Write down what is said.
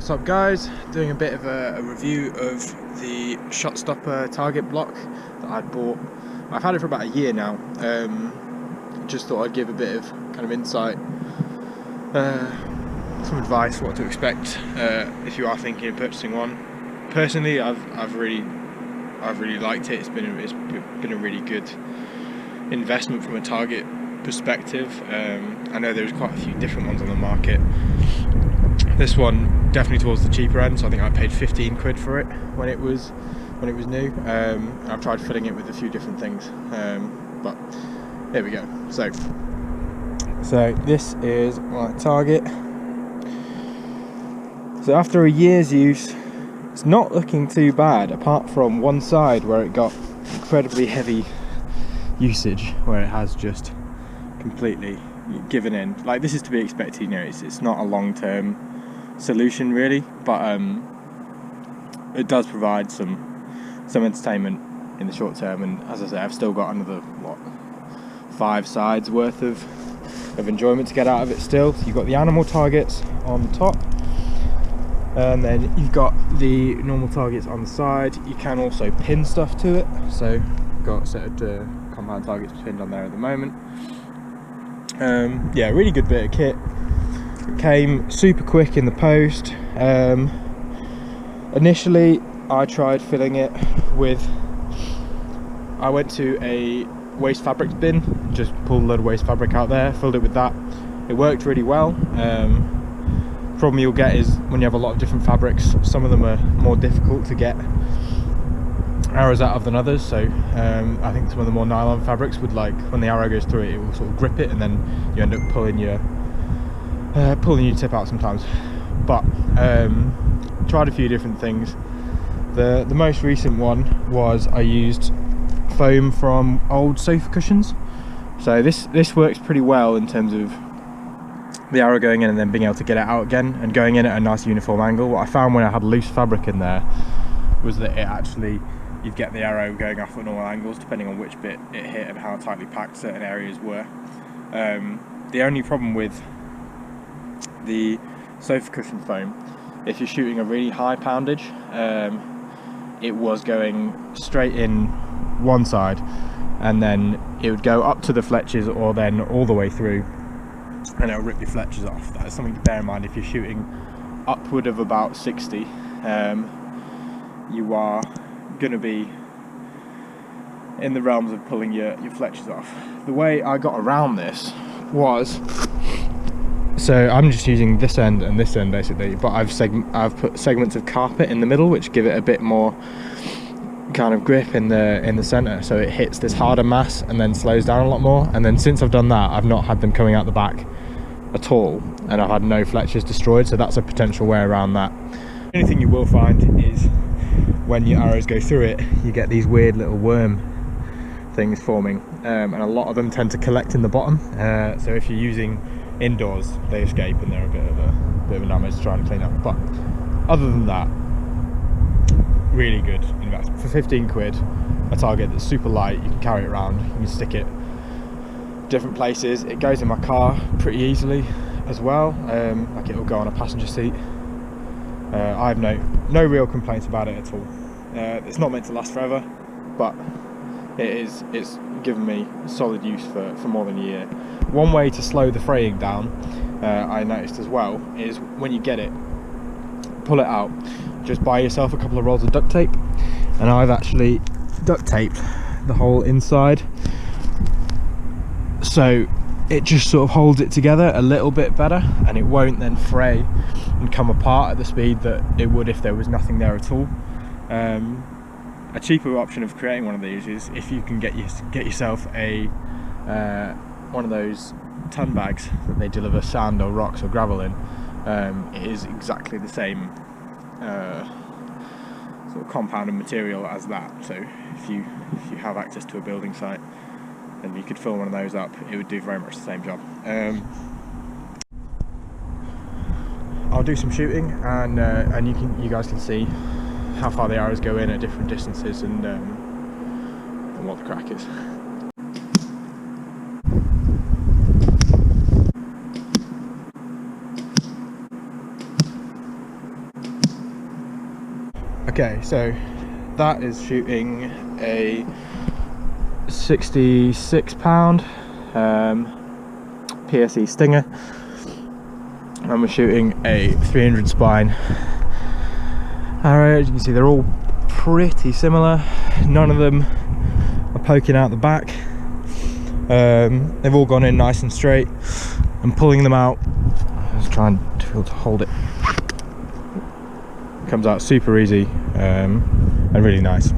What's up guys, doing a bit of a review of the shot stopper target block that I'd bought. I've had it for about a year now. Just thought I'd give a bit of kind of insight, some advice what to expect if you are thinking of purchasing one. Personally, I've really liked it. It's been a really good investment from a target perspective. I know there's quite a few different ones on the market. This one definitely towards the cheaper end, so I think I paid 15 quid for it when it was new. I've tried filling it with a few different things, but there we go. So this is my target. So after a year's use, it's not looking too bad, apart from one side where it got incredibly heavy usage, where it has just completely given in. Like, this is to be expected, you know, it's not a long-term solution really, but it does provide some entertainment in the short term. And as I say, I've still got another 5 sides worth of enjoyment to get out of it still. So you've got the animal targets on the top, and then you've got the normal targets on the side. You can also pin stuff to it, so I've got a set of compound targets pinned on there at the moment. Yeah, really good bit of kit. It came super quick in the post. Initially I tried filling it with, I went to a waste fabrics bin, just pulled a load of waste fabric out there, filled it with that. It worked really well. Problem you'll get is when you have a lot of different fabrics, some of them are more difficult to get arrows out of than others. So I think some of the more nylon fabrics would, like, when the arrow goes through it, it will sort of grip it, and then you end up pulling your tip out sometimes. But tried a few different things. The most recent one was I used foam from old sofa cushions. So this works pretty well in terms of the arrow going in and then being able to get it out again, and going in at a nice uniform angle. What I found when I had loose fabric in there was that you'd get the arrow going off at normal angles depending on which bit it hit and how tightly packed certain areas were. The only problem with the sofa cushion foam, if you're shooting a really high poundage, it was going straight in one side, and then it would go up to the fletches or then all the way through, and it'll rip your fletches off. That is something to bear in mind. If you're shooting upward of about 60, you are going to be in the realms of pulling your fletches off. The way I got around this was, so I'm just using this end and this end basically, but I've put segments of carpet in the middle which give it a bit more kind of grip in the center, so it hits this harder mass and then slows down a lot more. And then since I've done that, I've not had them coming out the back at all, and I've had no fletches destroyed, so that's a potential way around that. The only thing you will find is when your arrows go through it, you get these weird little worm things forming, and a lot of them tend to collect in the bottom. So if you're using indoors, they escape and they're a bit of a nightmare to try and clean up. But other than that, really good investment. For 15 quid, a target that's super light, you can carry it around, you can stick it different places. It goes in my car pretty easily as well. Like, it'll go on a passenger seat. I have no real complaints about it at all. It's not meant to last forever, but it's given me solid use for more than a year. One way to slow the fraying down, I noticed as well, is when you get it, pull it out, just buy yourself a couple of rolls of duct tape, and I've actually duct taped the whole inside, so it just sort of holds it together a little bit better, and it won't then fray and come apart at the speed that it would if there was nothing there at all. A cheaper option of creating one of these is if you can get yourself a one of those ton bags that they deliver sand or rocks or gravel in. It is exactly the same sort of compounded material as that, so if you have access to a building site, then you could fill one of those up. It would do very much the same job. I'll do some shooting, and you guys can see how far the arrows go in at different distances, and what the crack is. Okay, so that is shooting a 66-pound PSE Stinger, and we're shooting a 300 spine arrow. As you can see, they're all pretty similar. None of them are poking out the back. They've all gone in nice and straight. I'm pulling them out. Let's try and feel to hold it. Comes out super easy and really nice.